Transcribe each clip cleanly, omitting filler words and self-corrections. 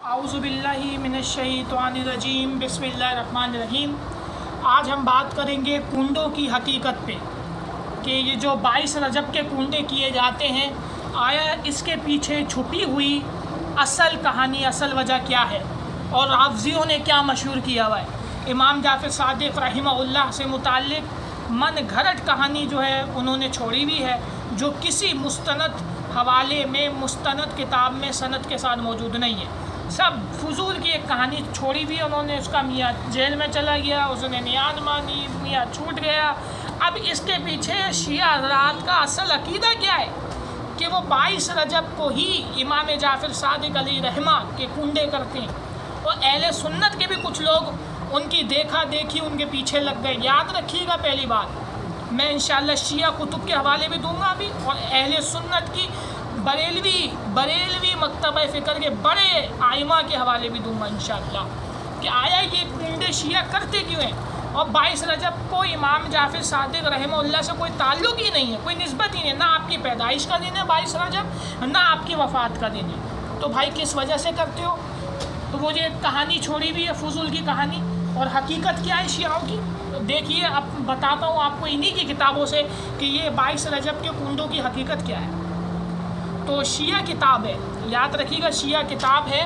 आऊज़ु बिल्लाहि मिनश्शैतानिर्रजीम बिस्मिल्लाहिर्रहमानिर्रहीम। आज हम बात करेंगे कुंडों की हकीकत पे कि ये जो 22 रजब के कुंडे किए जाते हैं, आया इसके पीछे छुपी हुई असल कहानी, असल वजह क्या है और राफ़ज़ियों ने क्या मशहूर किया हुआ है। इमाम जाफ़र सादिक़ रहिमहुल्लाह से मुताल्लिक़ मन घड़त कहानी जो है उन्होंने छोड़ी हुई है, जो किसी मुस्तनद हवाले में, मुस्तनद किताब में सनद के साथ मौजूद नहीं है। सब फजूल की एक कहानी छोड़ी हुई उन्होंने। उसका मियाँ जेल में चला गया, उसने नियाद मानी, मियाँ छूट गया। अब इसके पीछे शिया हज़रात का असल अकीदा क्या है कि वो 22 रजब को ही इमाम जाफ़र सादिक़ अलैहि रहमा के कुंडे करते हैं, और अहले सुन्नत के भी कुछ लोग उनकी देखा देखी उनके पीछे लग गए। याद रखिएगा, पहली बात मैं इंशाअल्लाह शिया कुतुब के हवाले भी दूंगा अभी, और अहले सुन्नत की बरेलवी मकतबा फ़िक्र के बड़े आइमा के हवाले भी दूंगा इंशाअल्लाह कि आया ये कुंडे शिया करते क्यों हैं। और 22 रजब को इमाम जाफ़र सादिक़ रहमहुल्लाह से कोई ताल्लुक़ ही नहीं है, कोई निस्बत ही नहीं है। ना आपकी पैदाइश का दिन है 22 रजब, ना आपकी वफ़ात का दिन है। तो भाई किस वजह से करते हो? तो वो जो कहानी छोड़ी हुई है फजूल की कहानी, और हकीकत क्या है शियाओं की, तो देखिए अब बताता हूँ आपको इन्हीं की किताबों से कि ये 22 रजब के कुंडों की हकीकत क्या है। तो शिया किताब है, याद रखिएगा, शिया किताब है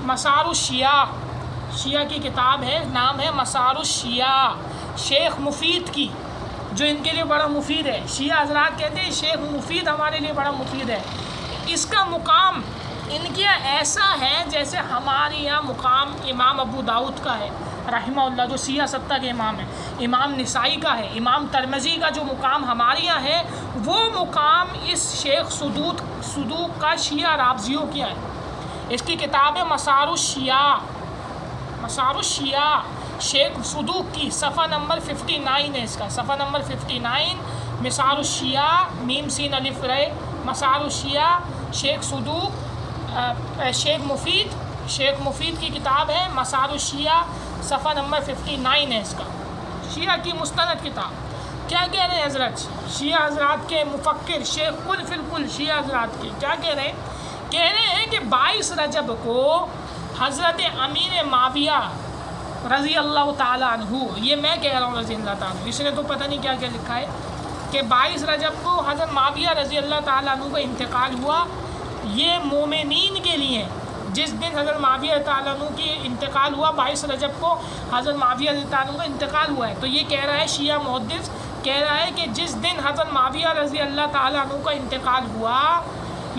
मसारुश शिया। शिया की किताब है, नाम है मसारुश शिया, शेख मुफीद की, जो इनके लिए बड़ा मुफीद है। शिया हज़रात कहते हैं शेख मुफीद हमारे लिए बड़ा मुफीद है। इसका मुकाम इनके यहाँ ऐसा है जैसे हमारे यहाँ मुकाम इमाम अबू दाऊद का है रहमहुल्लाह, जो सिया सत्ता के इमाम है, इमाम निसाई का है, इमाम तिरमिज़ी का जो मुकाम हमारे यहाँ है, वो मुकाम इस शेख सदूक का शिया राफ़ज़ियों किया है। इसकी किताब है मसारुश शिया, शेख सदूक की, सफ़ा नंबर 59 है इसका, सफ़ा नंबर 59, मसारुश शिया, मीम सीन अलिफ रे, मसारुश शिया, शेख सदूक, शेख मुफीद की किताब है मसारुश शिया, सफ़ा नंबर 59 है इसका, शिया की मुस्तनद किताब। क्या कह रहे हैं हज़रत शिया हज़रात के मुफक्किर शेख कुल फिलकुल शिया हज़रात के क्या कह रहे हैं कि 22 रजब को हज़रत अमीर माविया रज़ी अल्लाह ताला अन्हु, ये मैं कह रहा हूँ रज़ी अल्लाह ताला, इसने तो पता नहीं क्या क्या लिखा है, कि 22 रजब को हज़रत माविया रज़ी अल्लाह ताला अन्हु का इंतकाल हुआ। ये मोमिनीन के लिए, जिस दिन हज़रत माविया ताला अन्हु की इंतकाल हुआ, 22 रजब को हज़रत माविया ताला अन्हु का इंतकाल हुआ है। तो ये कह रहा है शिया मुहद्दिस कह रहा है कि जिस दिन हज़रत माविया रज़ी अल्लाह ताला अन्हु का इंतकाल हुआ,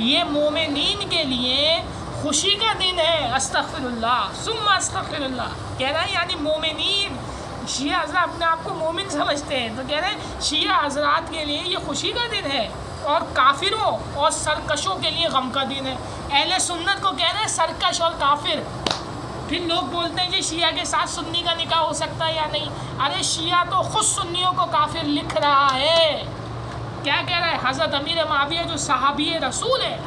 ये मोमिनीन के लिए खुशी का दिन है। अस्तग़फिरुल्लाह सुम्मा अस्तग़फिरुल्लाह कह रहा है, यानी मोमिनीन, शिया हज़रात अपने आप को मोमिन समझते हैं, तो कह रहे हैं शिया हज़रात के लिए ये खुशी का दिन है, और काफिरों और सरकशों के लिए गम का दिन है। अहले सुन्नत को कह रहे हैं सरकश और काफिर। फिर लोग बोलते हैं कि शिया के साथ सुन्नी का निकाह हो सकता है या नहीं। अरे शिया तो खुद सुन्नियों को काफिर लिख रहा है। क्या कह रहा है? हज़रत अमीर माविया जो सहाबी रसूल है,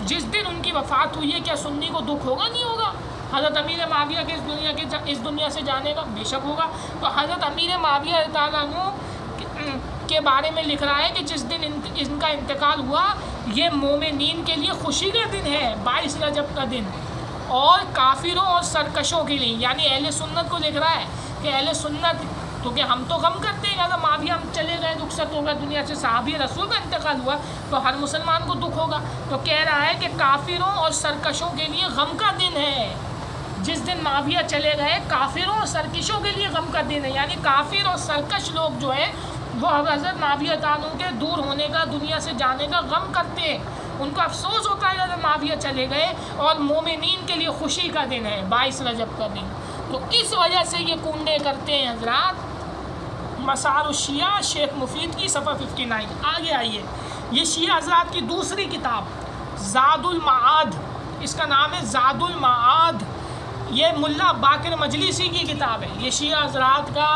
जिस दिन उनकी वफ़ात हुई है, क्या सुन्नी को दुख होगा? नहीं होगा। हज़रत अमीर माविया के इस दुनिया से जाने का बेशक होगा। तो हज़रत अमीर माविया ताला अन्हु के बारे में लिख रहा है कि जिस दिन इनका इंतकाल हुआ, ये मोमिनीन के लिए खुशी का दिन है, 22 रजब का दिन, और काफिरों और सरकशों के लिए, यानी अहले सुन्नत को लिख रहा है कि अहले सुन्नत तो कि हम तो गम करते हैं, अगर माविया हम चले गए, रुखसत हो गया दुनिया से, सहाबी रसूल का इंतकाल हुआ, तो हर मुसलमान को दुख होगा। तो कह रहा है कि काफिरों और सरकशों के लिए गम का दिन है। जिस दिन माविया चले गए, काफिरों और सरकशों के लिए गम का दिन है, यानी काफिर और सरकश लोग जो है वो हज़रत माविया ताला के दूर होने का, दुनिया से जाने का गम करते हैं। उनको अफसोस होता है अगर माविया चले गए, और मोमिनीन के लिए खुशी का दिन है 22 रजब का दिन। तो इस वजह से ये कुंडे करते हैं हज़रात। मसारुश शिया, शेख मुफीद की, सफ़ा 59। आगे आइए, ये शिया हज़रात की दूसरी किताब ज़ादुल माआद, इसका नाम है ज़ादुल माआद। ये मुल्ला बाकिर मजलिसी की किताब है। ये शिया हज़रात का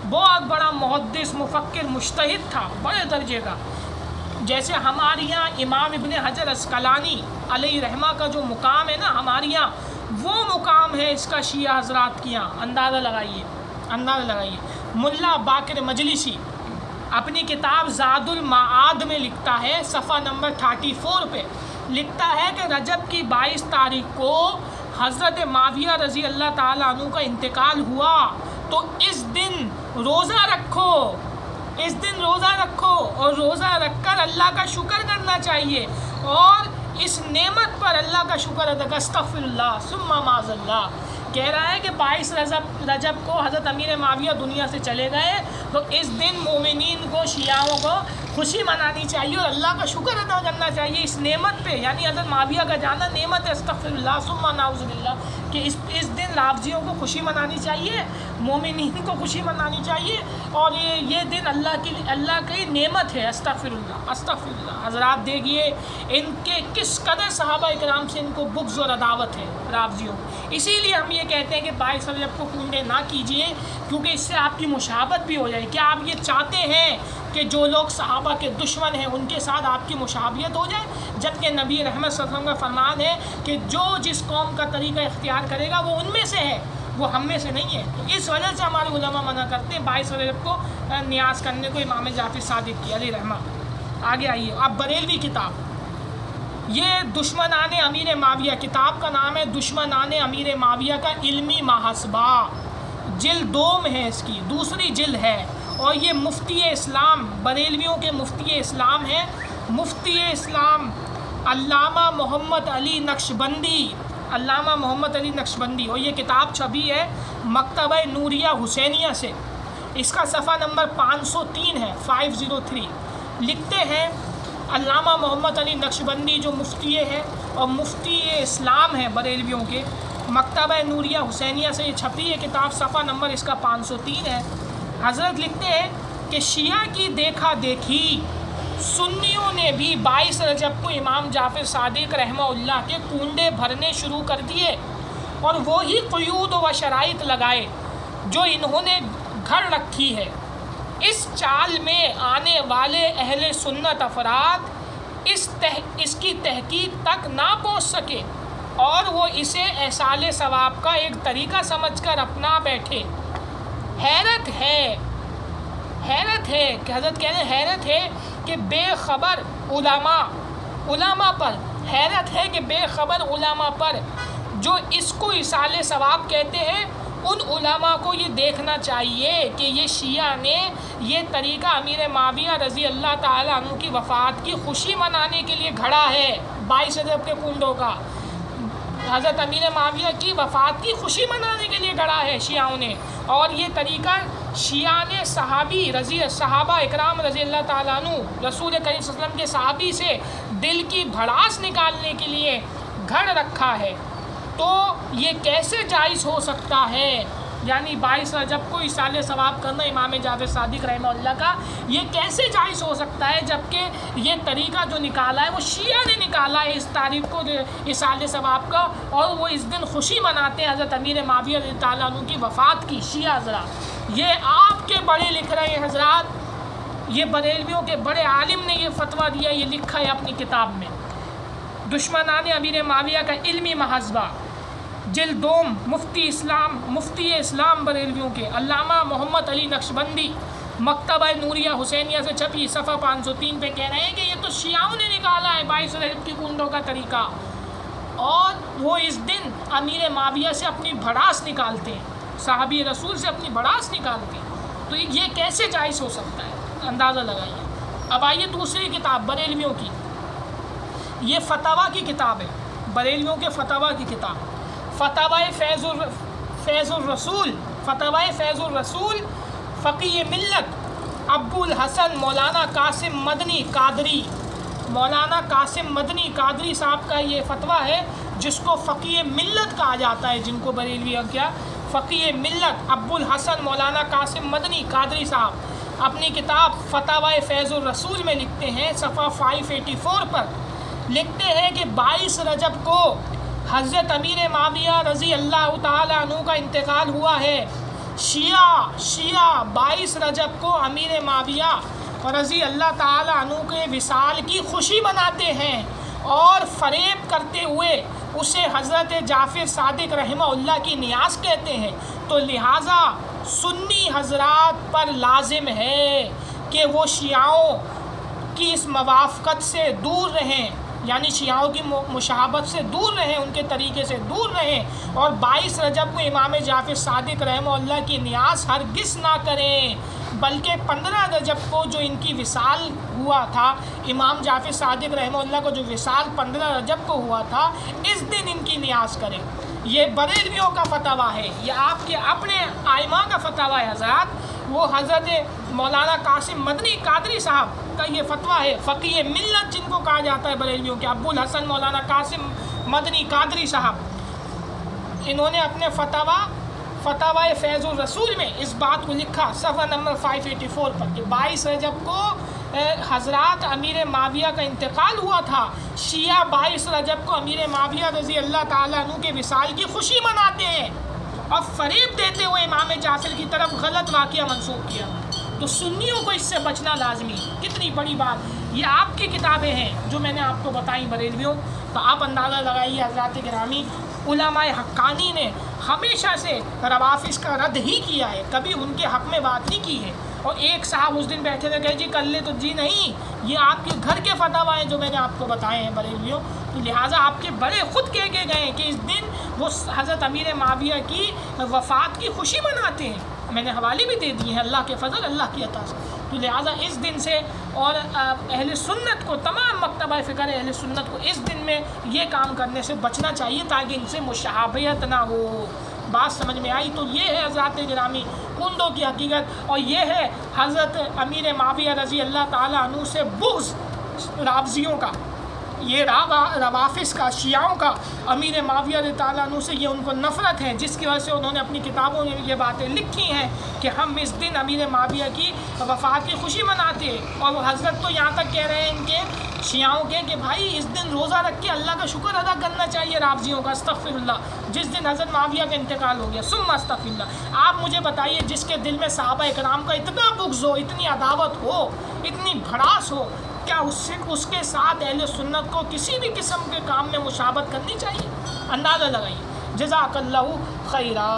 बहुत बड़ा मुहद्दिस, मुफक्किर, मुज्तहिद था, बड़े दर्जे का। जैसे हमारे यहाँ इमाम इब्न हजर अस्कलानी अलैहि रहमा का जो मुकाम है ना हमारे यहाँ, वो मुकाम है इसका शिया हज़रात के यहाँ। अंदाज़ा लगाइए। मुल्ला बाकिर मजलिसी अपनी किताब ज़ादुल माआद में लिखता है, सफ़ा नंबर 34 पे लिखता है कि रजब की 22 तारीख को हज़रत माविया रज़ी अल्लाह ताला अन्हु का इंतकाल हुआ तो इस दिन रोज़ा रखो, इस दिन रोज़ा रखो और रोज़ा रखकर अल्लाह का शुक्र करना चाहिए और इस नेमत पर अल्लाह का शुक्र अदा कर। अस्तग़फिरुल्लाह सुम्मा माज़ल्लाह। कह रहा है कि 22 रजब को हज़रत अमीर माविया दुनिया से चले गए तो इस दिन मोमिनीन को, शियाओं को खुशी मनानी चाहिए और अल्लाह का शुक्र अदा करना चाहिए इस नेमत पे, यानी हज़रत माविया का जाना नेमत है। अस्तग़फिरुल्लाह सुम्मा नाउज़ुबिल्लाह कि इस दिन राफ़ज़ियों को खुशी मनानी चाहिए, मोमिनीन को खुशी मनानी चाहिए और ये दिन अल्लाह की नेमत है। अस्तग़फिरुल्लाह अस्तग़फिरुल्लाह। हज़रात देखिए इनके किस कदर सहाबा इकराम से इनको बुग़्ज़ और अदावत है राफ़ज़ियों। इसीलिए हम ये कहते हैं कि 22 रजब को कूदे ना कीजिए क्योंकि इससे आपकी मुशाबत भी हो जाए। क्या आप ये चाहते हैं कि जो लोग सहाबा के दुश्मन हैं उनके साथ आपकी मुशाबियत हो जाए? जबकि नबी रहमत सल्लल्लाहु अलैहि वसल्लम का फरमान है कि जो जिस कौम का तरीका इख्तियार करेगा वो उनमें से है, वो हम में से नहीं है। तो इस वजह से हमारे उलमा मना करते हैं 22 रजब को नियाज़ करने को इमाम जाफ़र सादिक की अलैहि रहमा। आगे आइए, अब बरेलवी किताब, ये दुश्मनाने अमीर माविया, किताब का नाम है दुश्मनाने अमीर माविया का इल्मी महासबा, जिल्द 2 में है, इसकी दूसरी जिल्द है और ये मुफ्ती इस्लाम, बरेलवियों के मुफ्ती इस्लाम है, मुफ्ती इस्लाम अल्लामा मोहम्मद अली नक्शबंदी, अल्लामा मोहम्मद अली नक्शबंदी। और ये किताब छपी है मकतबा नूरिया हुसैनिया से। इसका सफ़ा नंबर 503 है, 503। लिखते हैं अल्लामा मोहम्मद अली नक्शबंदी जो मुफ्ती है और मुफ्ती इस्लाम है बरेलवियों के, मकतबा नूरिया हुसैनिया से ये छपी है किताब, सफ़ा नंबर इसका 503 है। हज़रत लिखते हैं कि शिया की देखा देखी सुन्नियों ने भी 22 रजब को इमाम जाफ़र सादिक रहमहुल्लाह के कुंडे भरने शुरू कर दिए और वही क़ुयूद व शराइत लगाए जो इन्होंने घर रखी है। इस चाल में आने वाले अहले सुन्नत अफराद इसकी तहकीक तक ना पहुँच सके और वो इसे एसाले सवाब का एक तरीका समझकर अपना बैठे। हैरत है कि हज़रत कह रहे हैं हैरत है कि बेखबर उलामा पर, हैरत है कि बेखबर उलामा पर जो इसको इसाले सवाब कहते हैं, उन उलामा को ये देखना चाहिए कि ये शिया ने ये तरीका अमीर माविया रज़ी अल्लाह ताला अन्हु की वफ़ात की खुशी मनाने के लिए घड़ा है। 22 रजब के कुंडों का हज़रत अमीर माविया की वफ़ात की खुशी मनाने के लिए गढ़ा है शियाओं ने, और ये तरीका शिया ने सहाबा इकराम रज़ी अल्लाह ताला अन्हु रसूल करीम सल्लल्लाहु अलैहि वसल्लम के सहाबी से दिल की भड़ास निकालने के लिए घड़ रखा है। तो ये कैसे जायज़ हो सकता है, यानी 22 रजब को इसाले सवाब करना इमाम जाफ़र सादिक रहमहुल्लाह का, ये कैसे जायज़ हो सकता है जबकि ये तरीका जो निकाला है वो शिया ने निकाला है इस तारीख़ को इसाले सवाब का, और वो इस दिन खुशी मनाते हैं हज़रत अमीर माविया रज़ी ताला अन्हु की वफ़ात की। शिया हज़रात ये आपके बड़े लिख रहे हैं हज़रात, ये बरेलवियों के बड़े आलिम ने ये फतवा दिया, ये लिखा है अपनी किताब में दुश्मनाने अमीर माविया का इल्मी महज़बा, जिल्द 2, मुफ्ती इस्लाम बरेलवियों के अल्लामा मोहम्मद अली नक्शबंदी, मकतबा नूरिया हुसैनिया से छपी, सफ़ा 503 पे कह रहे हैं कि ये तो शियाओं ने निकाला है 22 रजब की कुंडों का तरीका, और वो इस दिन अमीर माविया से अपनी भड़ास निकालते हैं, साहबी रसूल से अपनी भड़ास निकालते हैं। तो ये कैसे जायज़ हो सकता है, अंदाज़ा लगाइए। अब आइए दूसरी किताब बरेलवियों की, ये फतवा की किताब है, बरेलवियों के फतवा की किताब, फतवाए फैज़ुर रसूल फ़क़ीह मिल्लत अब्बुल हसन मौलाना कासिम मदनी कादरी साहब का ये फतवा है जिसको फ़क़ीह मिल्लत कहा जाता है, जिनको बरेलवी क्या फ़क़ीह मिल्लत अब्बुल हसन मौलाना कासिम मदनी कादरी साहब अपनी किताब फतवाए फैज़ुर रसूल में लिखते हैं, सफ़ा 584 पर लिखते हैं कि 22 रजब को हज़रत अमीर माविया रज़ी अल्लाह ताला अन्हु का इंतकाल हुआ है। शिया 22 रजब को अमीर माविया और रज़ी अल्लाह ताला अन्हु के विसाल की खुशी मनाते हैं और फ़रेब करते हुए उसे हज़रत जाफ़र सादिक रहमहुल्लाह की नियाज़ कहते हैं। तो लिहाजा सुन्नी हज़रात पर लाजिम है कि वो शियाओं की इस मवाफ़क़त से दूर रहें یعنی شیعوں کی مشابہت سے دور رہیں، ان کے طریقے سے دور رہیں، اور 22 رجب کو امام جعفر صادق رحمہ اللہ کی نیاز ہرگز نہ کریں، بلکہ 15 رجب کو جو ان کی وصال ہوا تھا، امام جعفر صادق رحمہ اللہ کو جو وصال 15 رجب کو ہوا تھا، اس دن ان کی نیاز کریں۔ یہ بریلویوں کا فتویٰ ہے، یہ آپ کے اپنے آئمہ کا فتویٰ ہے حضرات۔ وہ حضرت مولانا قاسم مدنی قادری صاحب کا یہ فتویٰ ہے، فقیہ ملت جن کو کہا جاتا ہے بریلویوں کے، ابو الحسن مولانا قاسم مدنی قادری صاحب، انہوں نے اپنے فتاوی فیض الرسول میں اس بات کو لکھا صفحہ نمبر 584 پر کہ 22 رجب کو حضرات امیر معاویہ کا انتقال ہوا تھا، شیعہ 22 رجب کو امیر معاویہ رضی اللہ تعالیٰ عنہ کے وصال کی خوشی مناتے ہیں، اور فریب دیتے ہوئے امام جعفر کی طرف غلط واقعہ منسوخ کیا۔ تو سنیوں کو اس سے بچنا لازمی۔ کتنی بڑی بات، یہ آپ کی کتابیں ہیں جو میں نے آپ کو بتائیں بریلویوں، تو آپ اندازہ لگائیے حضرات گرامی، علماء حقانی نے ہمیشہ سے روافظ کا رد ہی کیا ہے، کبھی ان کے حق میں بات نہیں کی ہے۔ اور ایک صاحب اس دن بیٹھے تھے کہ جی کر لے، تو جی نہیں، یہ آپ کے گھر کے فتاوی ہیں جو میں نے آپ کو بتائے ہیں بریلویوں، تو لہٰذا آپ کے بڑے خود کہہ کے گئے کہ اس دن وہ حضرت امیر معاویہ کی وفات کی خوشی مناتے ہیں، میں نے حوالے بھی دے دیے ہیں اللہ کے فضل، اللہ کی عطا سے۔ تو لہٰذا اس دن سے، اور اہل سنت کو، تمام مکتبہ فکر اہل سنت کو اس دن میں یہ کام کرنے سے بچنا چاہیے تاکہ ان سے مشابہت نہ ہو۔ بات سمجھ میں آئی؟ تو یہ ہے حضرات گرامی کندوں کی حقیقت، اور یہ ہے حضرت امیر معاویہ رضی اللہ تعالیٰ عنہ سے بغض رافضیوں کا، یہ روافظ کا، شیعوں کا امیر معاویہ رضی اللہ عنہ سے یہ ان کو نفرت ہے، جس کی وجہ سے انہوں نے اپنی کتابوں میں یہ باتیں لکھی ہیں کہ ہم اس دن امیر معاویہ کی وفات کی خوشی مناتے ہیں۔ اور وہ حضرت تو یہاں تک کہہ رہے ہیں ان کے شیعوں کے کہ بھائی اس دن روزہ رکھ کے اللہ کا شکر ادا کرنا چاہیے رافضیوں کا، استغفر اللہ، جس دن حضرت معاویہ کا انتقال ہو گیا، ثم استغفر اللہ۔ آپ مجھے بتائیے جس کے دل میں صحابہ اکرام کا اتنا بغض ہو، اتنی عداوت ہو، اتنی بھڑاس ہو، کیا اس کے ساتھ اہل سنت کو کسی بھی قسم کے کام میں مشابہت کرنی چاہیے؟ اندازہ لگائیے۔ جزاک اللہ خیرہ۔